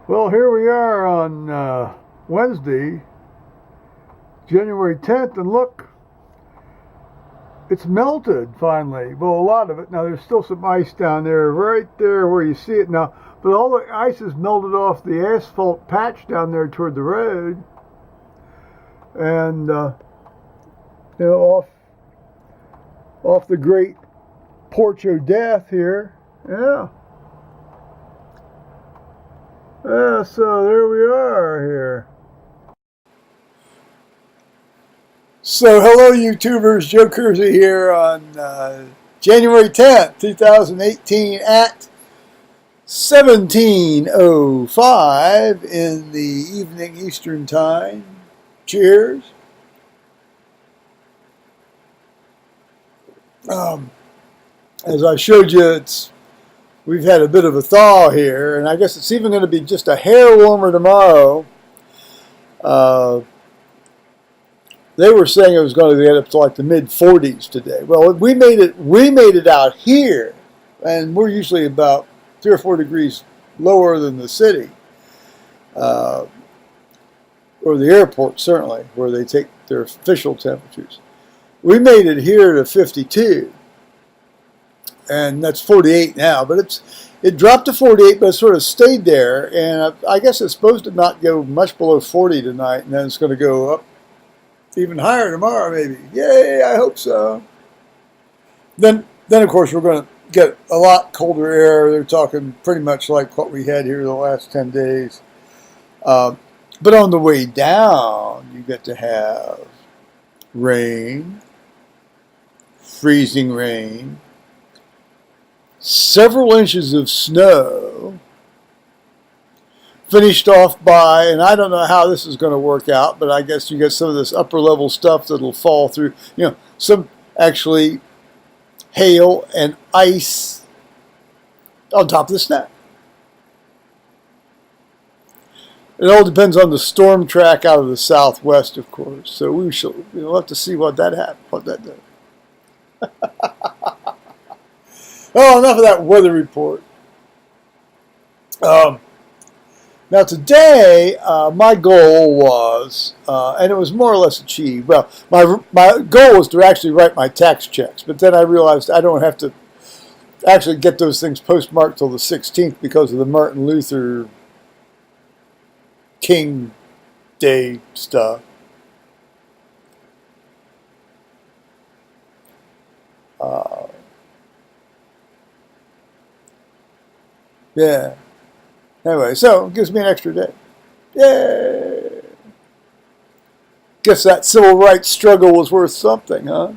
Well, here we are on Wednesday, January 10th, and look, it's melted finally. Well, a lot of it. Now, there's still some ice down there, right there where you see it now, but all the ice is melted off the asphalt patch down there toward the road, and off the Great Porch o' Death here. Yeah. Yeah, so there we are here. So hello YouTubers, Joe Kersey here on January 10th, 2018 at 17:05 in the evening Eastern Time. Cheers. As I showed you, we've had a bit of a thaw here, and I guess it's even going to be just a hair warmer tomorrow. They were saying it was going to get up to like the mid 40s today. Well, we made it out here, and we're usually about 3 or 4 degrees lower than the city, or the airport certainly, where they take their official temperatures. We made it here to 52. And that's 48 now, but it dropped to 48, but it sort of stayed there, and I guess it's supposed to not go much below 40 tonight, and then it's going to go up even higher tomorrow, maybe. Yay, I hope so. Then of course, we're going to get a lot colder air. They're talking pretty much like what we had here the last 10 days. But on the way down, you get to have rain, freezing rain, several inches of snow, finished off by, and I don't know how this is going to work out, but I guess you get some of this upper level stuff that'll fall through, some actually hail and ice on top of the snow. It all depends on the storm track out of the southwest, of course, so we'll have to see what that does. Oh, enough of that weather report. Now today, my goal was, and it was more or less achieved. Well, my goal was to actually write my tax checks, but then I realized I don't have to actually get those things postmarked till the 16th because of the Martin Luther King Day stuff. Yeah. Anyway, so it gives me an extra day. Yay! Guess that civil rights struggle was worth something, huh?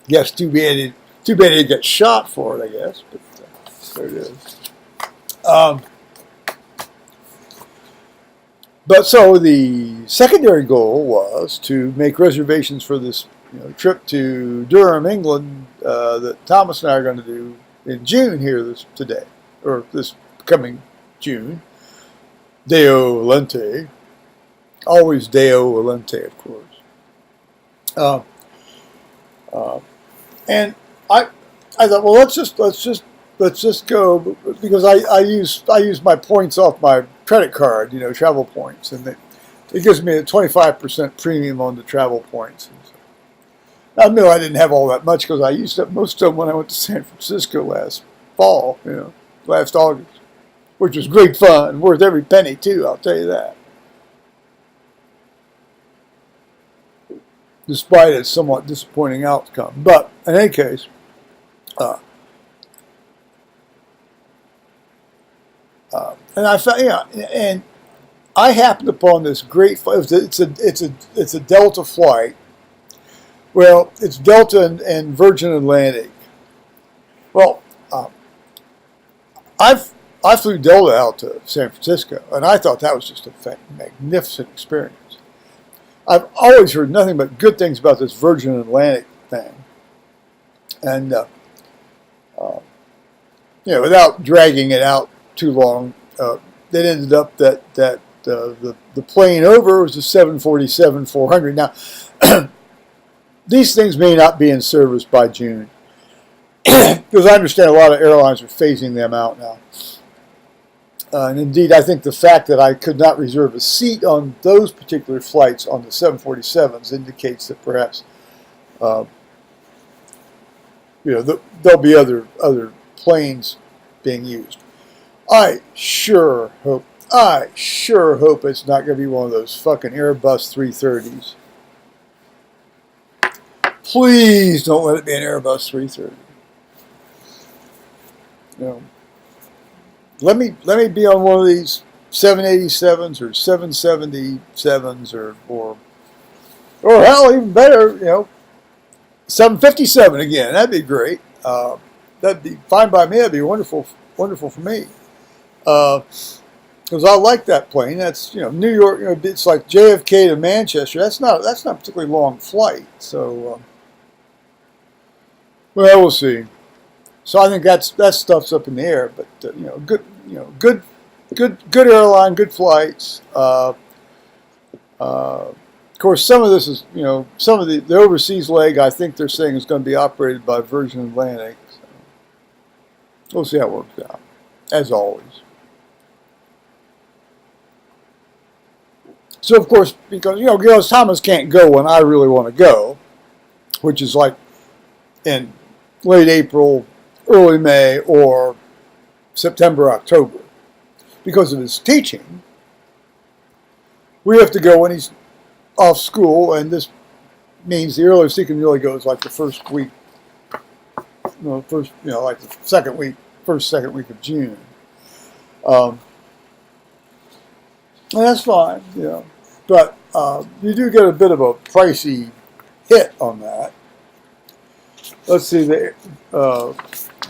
Yes, too bad he didn't get shot for it, I guess. But there it is. But so the secondary goal was to make reservations for this trip to Durham, England, that Thomas and I are going to do in June here today, or this coming June. Deo Volente. Always Deo Volente, of course. And I thought, well, let's just go, because I use my points off my credit card, travel points, and it gives me a 25% premium on the travel points. And so, I admit I didn't have all that much because I used up most of them when I went to San Francisco last fall, last August, which was great fun, worth every penny too, I'll tell you that. Despite its somewhat disappointing outcome. But in any case, and I found, and I happened upon this great. It's a Delta flight. Well, it's Delta and Virgin Atlantic. Well, I flew Delta out to San Francisco, and I thought that was just a magnificent experience. I've always heard nothing but good things about this Virgin Atlantic thing, and without dragging it out too long, it ended up that the plane over was a 747-400. Now, these things may not be in service by June. Because I understand a lot of airlines are phasing them out now. And indeed, I think the fact that I could not reserve a seat on those particular flights on the 747s indicates that perhaps there'll be other planes being used. I sure hope it's not going to be one of those fucking Airbus 330s. Please don't let it be an Airbus 330. Let me be on one of these 787s or 777s or hell, even better, 757 again. That'd be great. That'd be fine by me. That'd be wonderful for me. Because I like that plane. That's New York. It's like JFK to Manchester. That's not a particularly long flight. So, well, we'll see. So I think that stuff's up in the air. But good airline, good flights. Of course, some of this is some of the overseas leg. I think they're saying is going to be operated by Virgin Atlantic. So we'll see how it works out, as always. So of course, because Thomas can't go when I really want to go, which is like in late April, early May, or September, October, because of his teaching. We have to go when he's off school, and this means the earliest he can really go is like the first week, like the second week of June. And that's fine, but you do get a bit of a pricey hit on that. Let's see,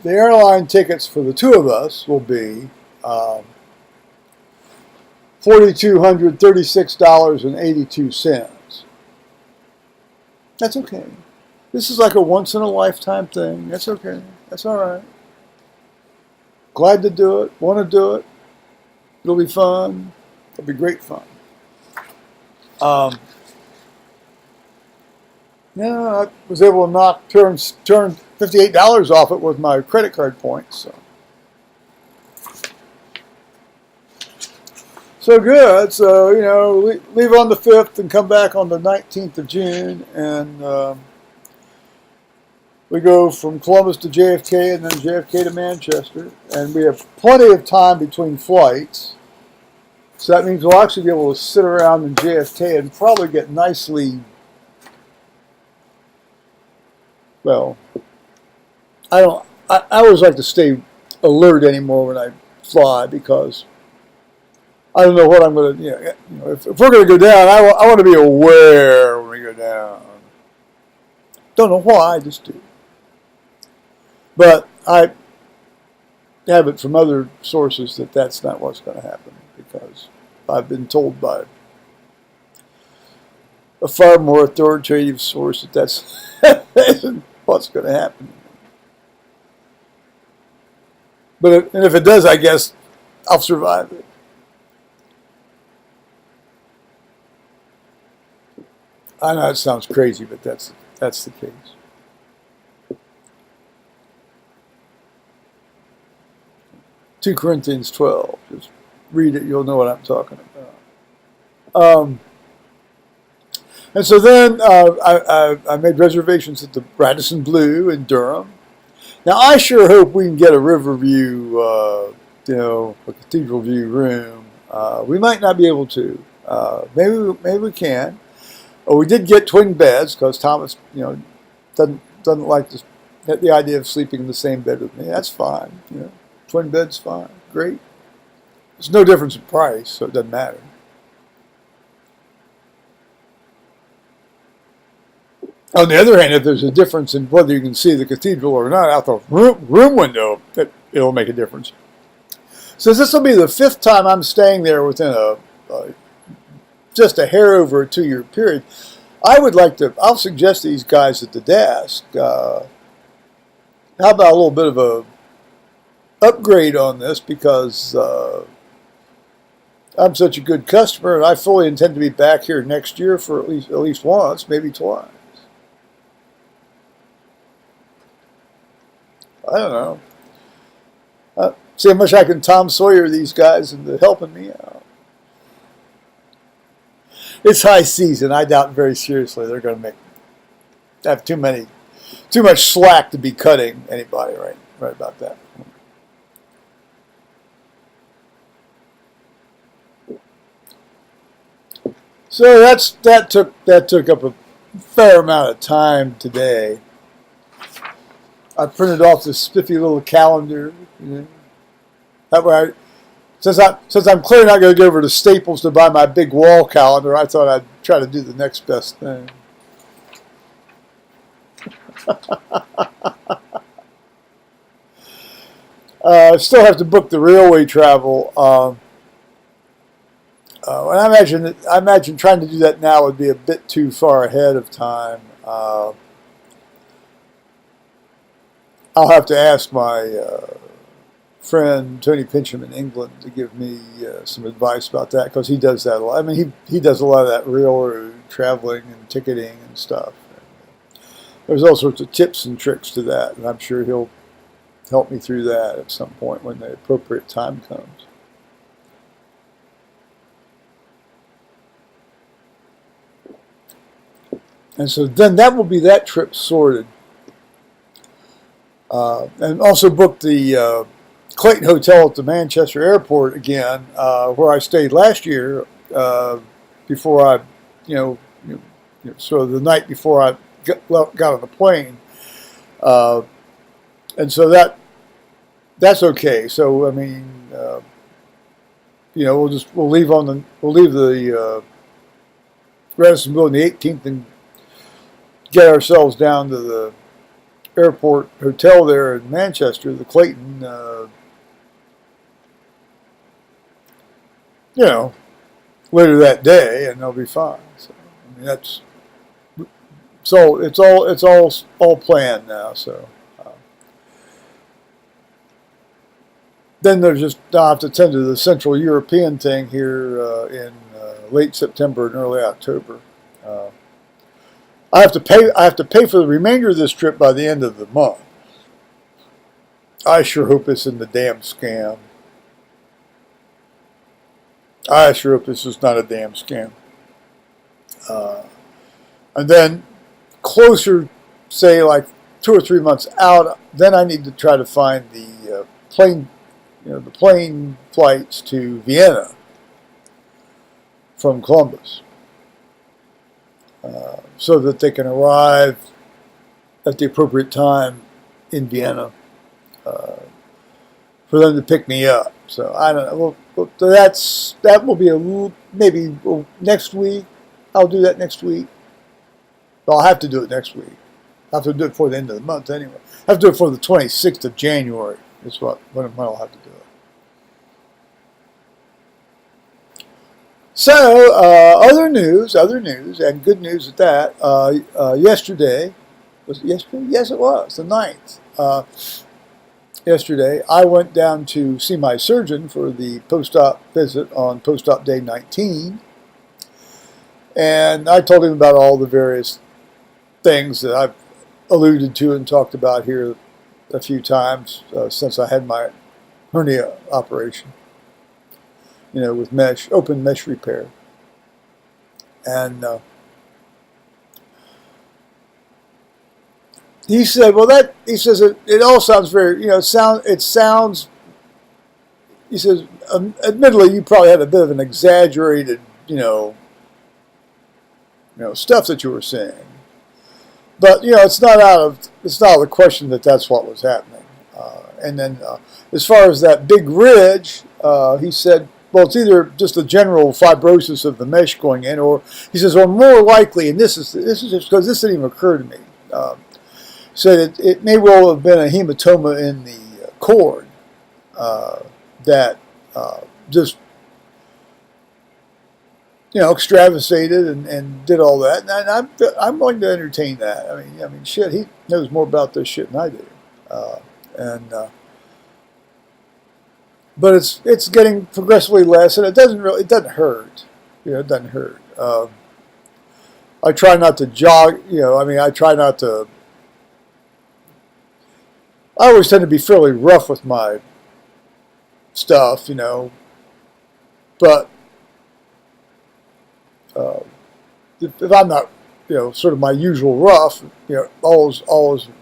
the airline tickets for the two of us will be $4,236.82. That's okay. This is like a once-in-a-lifetime thing. That's okay. That's all right. Glad to do it. Want to do it. It'll be fun. It'll be great fun. I was able to turn $58 off it with my credit card points. So good. So, leave on the 5th and come back on the 19th of June. And we go from Columbus to JFK and then JFK to Manchester. And we have plenty of time between flights. So that means we'll actually be able to sit around in JFK and probably get nicely, I always like to stay alert anymore when I fly because I don't know what I'm going to, if we're going to go down, I want to be aware when we go down. Don't know why, I just do. But I have it from other sources that that's not what's going to happen because I've been told by a far more authoritative source that that's what's going to happen. But if it does, I guess I'll survive it. I know it sounds crazy, but that's the case. Two Corinthians 12. Just read it; you'll know what I'm talking about. And so then I made reservations at the Radisson Blu in Durham. Now I sure hope we can get a Riverview, a Cathedral View room. We might not be able to. Maybe we can. We did get twin beds because Thomas, doesn't like the idea of sleeping in the same bed with me. That's fine. Twin bed's fine. Great. There's no difference in price, so it doesn't matter. On the other hand, if there's a difference in whether you can see the cathedral or not out the room window, it'll make a difference. So this will be the 5th time I'm staying there within just a hair over a 2-year period. I'll suggest these guys at the desk, how about a little bit of a upgrade on this because I'm such a good customer and I fully intend to be back here next year for at least once, maybe twice. I don't know. See how much I can Tom Sawyer these guys into helping me out. It's high season. I doubt very seriously they're going to have too much slack to be cutting anybody. Right about that. So that took up a fair amount of time today. I printed off this spiffy little calendar. That way, since I'm clearly not going to go over to Staples to buy my big wall calendar, I thought I'd try to do the next best thing. I still have to book the railway travel. And I imagine trying to do that now would be a bit too far ahead of time. I'll have to ask my friend Tony Pincham in England to give me some advice about that, because he does that a lot. I mean, he does a lot of that railroad traveling and ticketing and stuff. There's all sorts of tips and tricks to that, and I'm sure he'll help me through that at some point when the appropriate time comes. And so then that will be that trip sorted. And also booked the Clayton Hotel at the Manchester Airport again, where I stayed last year before I, so the night before I got on the plane. And so that's okay. So I mean, we'll leave the Radisson Building the 18th and get ourselves down to the airport hotel there in Manchester, the Clayton, later that day, and they'll be fine. So I mean, it's all planned now. So then I'll have to tend to the Central European thing here in late September and early October. I have to pay for the remainder of this trip by the end of the month. I sure hope it's in the damn scam. I sure hope this is not a damn scam. And then closer, say like 2 or 3 months out, then I need to try to find the plane flights to Vienna from Columbus. So that they can arrive at the appropriate time in Vienna for them to pick me up. So I don't know. Well, that will be maybe next week. I'll do that next week. Well, I'll have to do it next week. I'll have to do it before the end of the month anyway. I have to do it for the 26th of January. Is when I'll have to do it. So, other news, and good news at that. Yesterday, was it yesterday? Yes, it was, the 9th. Yesterday, I went down to see my surgeon for the post-op visit on post-op day 19. And I told him about all the various things that I've alluded to and talked about here a few times since I had my hernia operation. With open mesh repair. And he said, it all sounds very, it sounds, he says, admittedly, you probably had a bit of an exaggerated, stuff that you were saying. But, it's not out of the question that that's what was happening. And then as far as that big ridge, he said, well, it's either just a general fibrosis of the mesh going in, or he says, or more likely, and this is just because this didn't even occur to me, said it may well have been a hematoma in the cord that just extravasated and did all that, and I'm going to entertain that. I mean, shit, he knows more about this shit than I do, but it's getting progressively less, and it doesn't hurt. It doesn't hurt. I try not to jog. I try not to. I always tend to be fairly rough with my stuff, but uh, if I'm not, sort of my usual rough, all is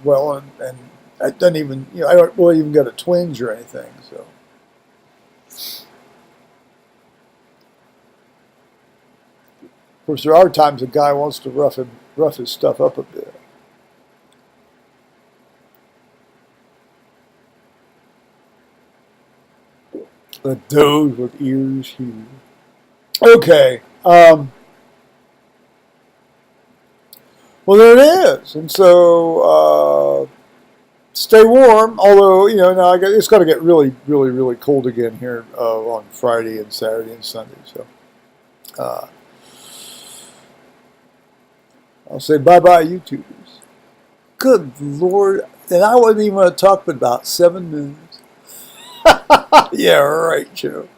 well, and I don't even, I don't really even get a twinge or anything. So, of course, there are times a guy wants to rough his stuff up a bit. But those with ears here. Okay. Well, there it is. And so stay warm. Although now it's going to get really, really, really cold again here on Friday and Saturday and Sunday. So I'll say bye-bye, YouTubers. Good Lord! And I wasn't even going to talk for about 7 minutes. Yeah, right, Joe.